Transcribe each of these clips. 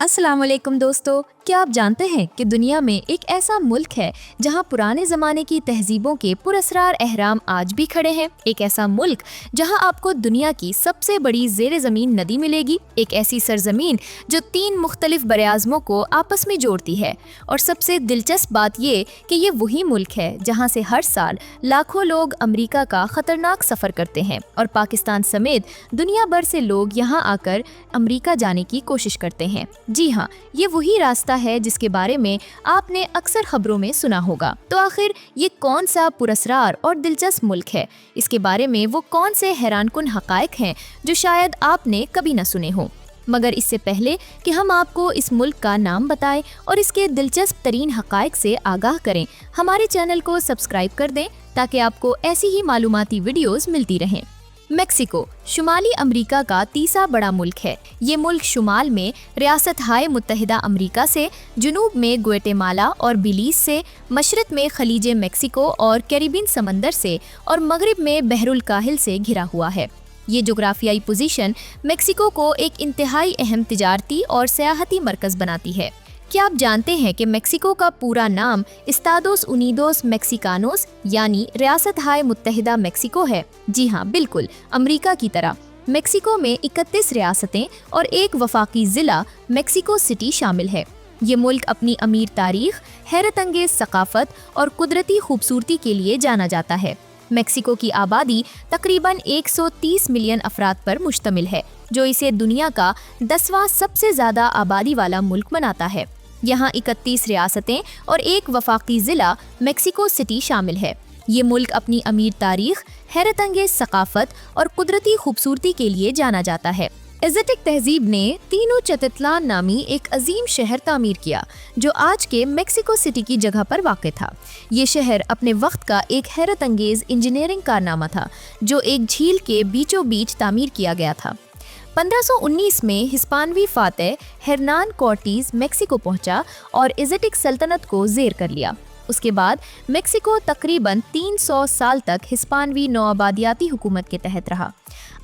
अस्सलाम वालेकुम दोस्तों, क्या आप जानते हैं कि दुनिया में एक ऐसा मुल्क है जहां पुराने ज़माने की तहजीबों के पुरअसरार अहराम आज भी खड़े हैं। एक ऐसा मुल्क जहां आपको दुनिया की सबसे बड़ी ज़ेरे ज़मीन नदी मिलेगी। एक ऐसी सरजमीन जो 3 मुख्तलिफ बरआज़मों को आपस में जोड़ती है। और सबसे दिलचस्प बात ये कि ये वही मुल्क है जहां से हर साल लाखों लोग अमरीका का ख़तरनाक सफ़र करते हैं और पाकिस्तान समेत दुनिया भर से लोग यहाँ आकर अमरीका जाने की कोशिश करते हैं। जी हाँ, ये वही रास्ता है जिसके बारे में आपने अक्सर खबरों में सुना होगा। तो आखिर ये कौन सा पुरअसरार और दिलचस्प मुल्क है? इसके बारे में वो कौन से हैरानकुन हकायक हैं जो शायद आपने कभी न सुने हो। मगर इससे पहले कि हम आपको इस मुल्क का नाम बताएं और इसके दिलचस्प तरीन हकायक से आगाह करें, हमारे चैनल को सब्सक्राइब कर दें ताकि आपको ऐसी ही मालूमाती वीडियोस मिलती रहें। मेक्सिको शुमाली अमेरिका का तीसरा बड़ा मुल्क है। ये मुल्क शुमाल में रियासत हाय मुत्तहिदा अमेरिका से, जुनूब में ग्वाटेमाला और बिलीज से, मशरक में खलीज मेक्सिको और कैरिबियन समंदर से और मगरिब में बहरुल काहिल से घिरा हुआ है। ये जोग्राफियाई पोजीशन मेक्सिको को एक इंतहाई अहम तिजारती और सयाहती मरकज़ बनाती है। क्या आप जानते हैं कि मेक्सिको का पूरा नाम इस्तादोस उनीदोस मेक्सिकानोस यानी रियासत हाय मुत्तहिदा मेक्सिको है? जी हाँ, बिल्कुल अमेरिका की तरह मेक्सिको में 31 रियासतें और एक वफाकी ज़िला मेक्सिको सिटी शामिल है। ये मुल्क अपनी अमीर तारीख, हैरत अंगेज सकाफत और कुदरती खूबसूरती के लिए जाना जाता है। मेक्सिको की आबादी तकरीबन 130 मिलियन अफराद पर मुश्तमिल है, जो इसे दुनिया का 10वां सबसे ज़्यादा आबादी वाला मुल्क बनाता है। यहाँ 31 रियासतें और एक वफाकी ज़िला मेक्सिको सिटी शामिल है। ये मुल्क अपनी अमीर तारीख, हैरत अंगेज सकाफत और कुदरती खूबसूरती के लिए जाना जाता है। एज़टेक तहजीब ने तीनोचतितलान नामी एक अजीम शहर तामीर किया जो आज के मेक्सिको सिटी की जगह पर वाक़ था। ये शहर अपने वक्त का एक हैरत अंगेज इंजीनियरिंग कारनामा था जो एक झील के बीचों बीच तामीर किया गया था। 1519 में हिस्पानवी फातेह हर्नान कॉर्टीज़ मेक्सिको पहुंचा और एज़टेक सल्तनत को ज़ेर कर लिया। उसके बाद मेक्सिको तकरीबन 300 साल तक हिस्पानवी नौआबादियाती हुकूमत के तहत रहा।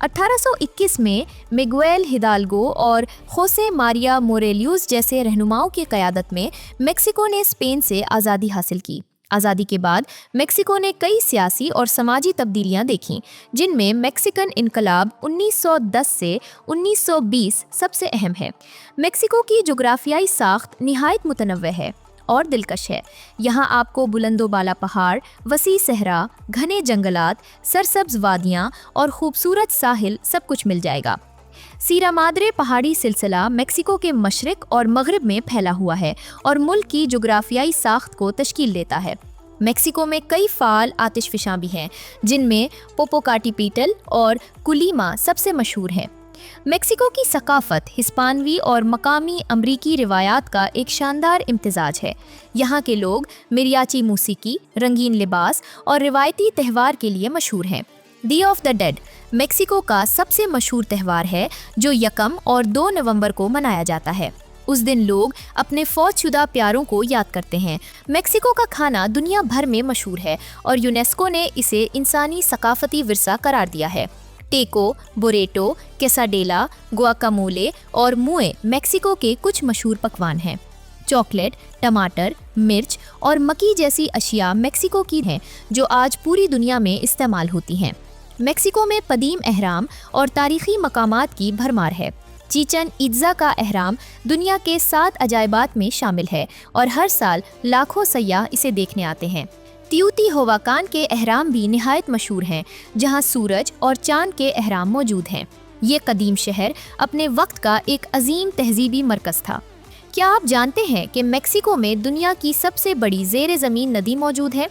1821 में मिगुएल हिदाल्गो और होसे मारिया मोरेलियोस जैसे रहनुमाओं की क़यादत में मेक्सिको ने स्पेन से आज़ादी हासिल की। आज़ादी के बाद मेक्सिको ने कई सियासी और समाजी तब्दीलियां देखीं, जिनमें मेक्सिकन इनकलाब 1910 से 1920 सबसे अहम है। मेक्सिको की जोग्राफियाई साख्त निहायत मुतनव्वि है और दिलकश है। यहाँ आपको बुलंदोबाला पहाड़, वसी सहरा, घने जंगलात, सरसब्ज वादियाँ और खूबसूरत साहिल सब कुछ मिल जाएगा। सीरा मादरे पहाड़ी सिलसिला मेक्सिको के मशरक और मगरिब में फैला हुआ है और मुल्क की जोग्राफियाई साख्त को तश्कील देता है। मेक्सिको में कई फ़ाल आतिशफ़िशां भी हैं, जिनमें पोपोकाटीपीटल और कुलीमा सबसे मशहूर हैं। मेक्सिको की सकाफत हिस्पानवी और मकामी अमरीकी रिवायात का एक शानदार इम्तिजाज है। यहाँ के लोग मिरियाची मूसीकी, रंगीन लिबास और रिवायती त्यौहार के लिए मशहूर हैं। Day of the dead Mexico का सबसे मशहूर त्यौहार है जो 1 और 2 नवंबर को मनाया जाता है। उस दिन लोग अपने फौतशुदा प्यारों को याद करते हैं। मेक्सिको का खाना दुनिया भर में मशहूर है और यूनेस्को ने इसे इंसानी सकाफती विरसा करार दिया है। टेको, बोरेटो, केसाडेला, गुआकामोले और मुए मेक्सिको के कुछ मशहूर पकवान हैं। चॉकलेट, टमाटर, मिर्च और मक्की जैसी अशिया मेक्सिको की हैं जो आज पूरी दुनिया में इस्तेमाल होती हैं। मेक्सिको में कदीम अहराम और तारीख़ी मकामात की भरमार है। चिचन इत्ज़ा का अहराम दुनिया के 7 अजायबात में शामिल है और हर साल लाखों सयाह इसे देखने आते हैं। तियोतिहुआकान के अहराम भी निहायत मशहूर हैं, जहां सूरज और चांद के अहराम मौजूद हैं। ये कदीम शहर अपने वक्त का एक अजीम तहजीबी मरकज़ था। क्या आप जानते हैं कि मेक्सिको में दुनिया की सबसे बड़ी ज़ेरे ज़मीन नदी मौजूद है?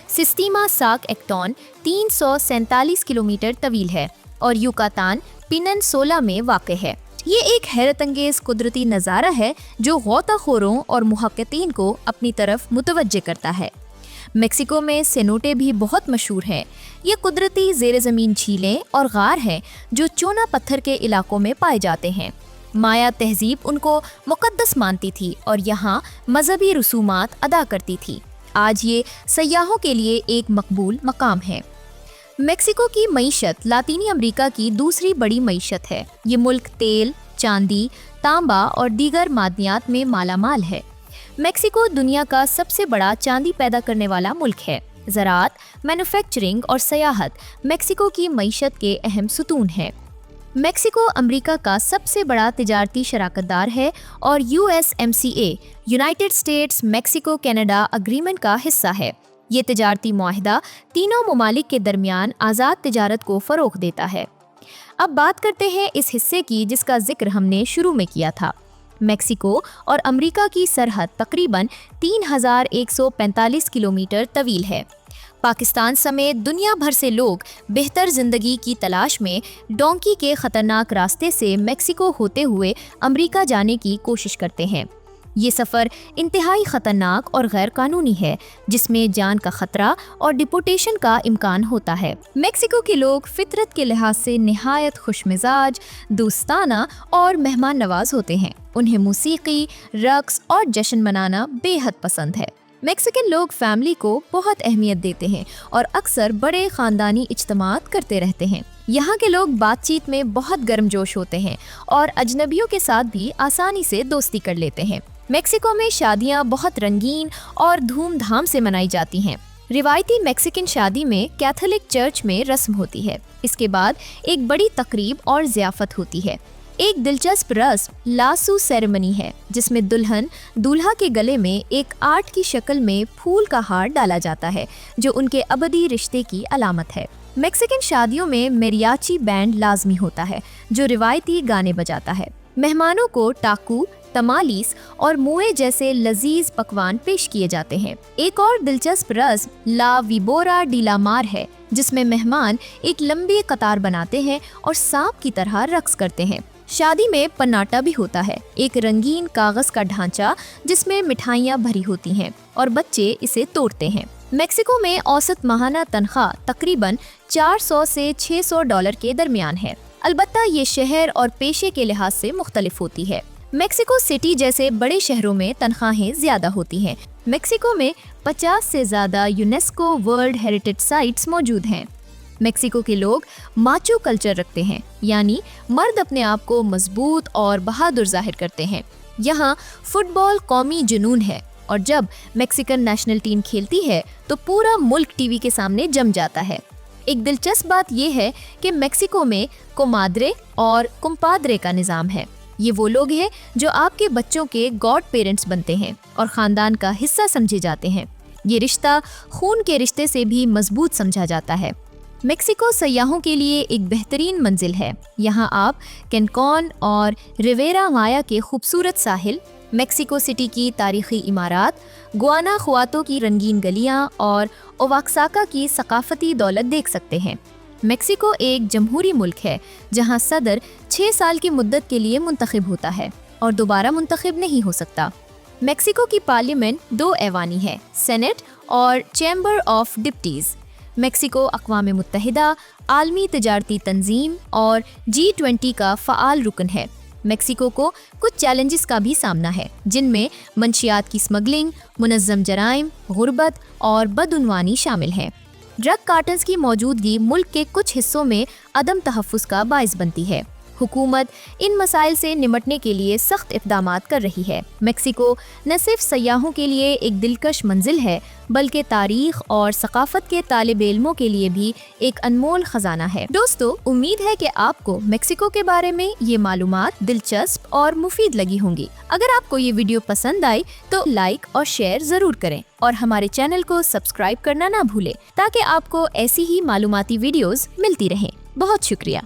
सिस्टीमा साक एक्टोन 347 किलोमीटर तवील है और युकातान पेनिनसुला में वाक़ है। ये एक हैरत अंगेज़ कुदरती नज़ारा है जो गौताखोरों और मुहक्किकीन को अपनी तरफ मुतवज्जे करता है। मेक्सिको में सेनोटे भी बहुत मशहूर हैं। ये कुदरती ज़ेरे ज़मीन झीलें और गार हैं जो चूना पत्थर के इलाकों में पाए जाते हैं। माया तहजीब उनको मुक़द्दस मानती थी और यहाँ मजहबी रसूमात अदा करती थी। आज ये सयाहों के लिए एक मकबूल मकाम है। मेक्सिको की मईशत लातीनी अमेरिका की दूसरी बड़ी मईशत है। ये मुल्क तेल, चांदी, तांबा और दीगर मादनियात में मालामाल है। मेक्सिको दुनिया का सबसे बड़ा चांदी पैदा करने वाला मुल्क है। ज़राअत, मैन्युफैक्चरिंग और सयाहत मेक्सिको की मईशत के अहम सुतून हैं। मेक्सिको अमेरिका का सबसे बड़ा तिजारती शराकतदार है और USMCA United states Mexico Canada agreement का हिस्सा है। ये तिजारती मुआहिदा तीनों ममालिक के दरमियान आज़ाद तिजारत को फ़रोग़ देता है। अब बात करते हैं इस हिस्से की जिसका जिक्र हमने शुरू में किया था। मेक्सिको और अमेरिका की सरहद तकरीबन 3145 किलोमीटर तवील है। पाकिस्तान समेत दुनिया भर से लोग बेहतर ज़िंदगी की तलाश में डोंकी के ख़तरनाक रास्ते से मेक्सिको होते हुए अमेरिका जाने की कोशिश करते हैं। ये सफ़र इंतहाई ख़तरनाक और गैर कानूनी है, जिसमें जान का ख़तरा और डिपोटेशन का इम्कान होता है। मेक्सिको के लोग फितरत के लिहाज से निहायत खुशमिजाज, दोस्ताना और मेहमान नवाज होते हैं। उन्हें मूसीकी, रक्स और जश्न मनाना बेहद पसंद है। मेक्सिकन लोग फैमिली को बहुत अहमियत देते हैं और अक्सर बड़े ख़ानदानी इज्तिमात करते रहते हैं। यहाँ के लोग बातचीत में बहुत गर्मजोश होते हैं और अजनबियों के साथ भी आसानी से दोस्ती कर लेते हैं। मेक्सिको में शादियाँ बहुत रंगीन और धूमधाम से मनाई जाती हैं। रिवायती मेक्सिकन शादी में कैथोलिक चर्च में रस्म होती है। इसके बाद एक बड़ी तकरीब और ज़ियाफ़त होती है। एक दिलचस्प रस्म लासू सेरेमनी है, जिसमें दुल्हन दूल्हा के गले में एक आर्ट की शक्ल में फूल का हार डाला जाता है, जो उनके अबदी रिश्ते की अलामत है। मेक्सिकन शादियों में मेरियाची बैंड लाजमी होता है, जो रिवायती गाने बजाता है। मेहमानों को टाकू, तमालीस और मुए जैसे लजीज पकवान पेश किए जाते हैं। एक और दिलचस्प रस्म ला विबोरा डी ला मार है, जिसमें मेहमान एक लंबी कतार बनाते हैं और सांप की तरह रक्स करते हैं। शादी में पन्नाटा भी होता है, एक रंगीन कागज का ढांचा जिसमें मिठाइयाँ भरी होती हैं और बच्चे इसे तोड़ते हैं। मेक्सिको में औसत माहाना तनख्वाह तकरीबन 400 से 600 डॉलर के दरमियान है। अलबत्ता ये शहर और पेशे के लिहाज से मुख्तलिफ होती है। मेक्सिको सिटी जैसे बड़े शहरों में तनख्वाहें ज़्यादा होती हैं। मेक्सिको में 50 से ज़्यादा यूनेस्को वर्ल्ड हेरिटेज साइट्स मौजूद हैं। मेक्सिको के लोग माचो कल्चर रखते हैं, यानी मर्द अपने आप को मजबूत और बहादुर जाहिर करते हैं। यहाँ फुटबॉल कौमी जुनून है और जब मेक्सिकन नेशनल टीम खेलती है तो पूरा मुल्क टीवी के सामने जम जाता है। एक दिलचस्प बात यह है कि मेक्सिको में कोमाद्रे और कुम्पाद्रे का निज़ाम है। ये वो लोग हैं जो आपके बच्चों के गॉड पेरेंट्स बनते हैं और ख़ानदान का हिस्सा समझे जाते हैं। ये रिश्ता खून के रिश्ते से भी मजबूत समझा जाता है। मेक्सिको सयाहों के लिए एक बेहतरीन मंजिल है। यहाँ आप कैनकॉन और रिवेरा माया के खूबसूरत साहिल, मेक्सिको सिटी की तारीखी इमारत, गुआनाखुआतो की रंगीन गलियाँ और ओवाक्साका की सकाफती दौलत देख सकते हैं। मेक्सिको एक जमहूरी मुल्क है, जहाँ सदर 6 साल की मुद्दत के लिए मुंतखब होता है और दोबारा मुंतखब नहीं हो सकता। मेक्सिको की पार्लियामेंट 2 ऐवानी है, सेनेट और चैम्बर ऑफ डिप्टीज़। मेक्सिको अक़वाम मुत्तहिदा, आलमी तिजारती तंजीम और G20 का फ़आल रुकन है। मेक्सिको को कुछ चैलेंजेस का भी सामना है, जिनमें मंशियात की स्मगलिंग, मुनज़्ज़म जराइम, गुर्बत और बदउनवानी शामिल हैं। ड्रग कार्टल्स की मौजूदगी मुल्क के कुछ हिस्सों में अदम तहफ़्फ़ुज़ का बाइस बनती है। हुकूमत इन मसाइल से निमटने के लिए सख्त इक़दामात कर रही है। मेक्सिको न सिर्फ सयाहों के लिए एक दिलकश मंजिल है, बल्कि तारीख़ और सकाफ़त के तालिब इल्मों के लिए भी एक अनमोल ख़जाना है। दोस्तों, उम्मीद है कि आपको मेक्सिको के बारे में ये मालूमात दिलचस्प और मुफीद लगी होंगी। अगर आपको ये वीडियो पसंद आई तो लाइक और शेयर ज़रूर करें और हमारे चैनल को सब्सक्राइब करना ना भूलें, ताकि आपको ऐसी ही मालूमाती वीडियोज़ मिलती रहें। बहुत शुक्रिया।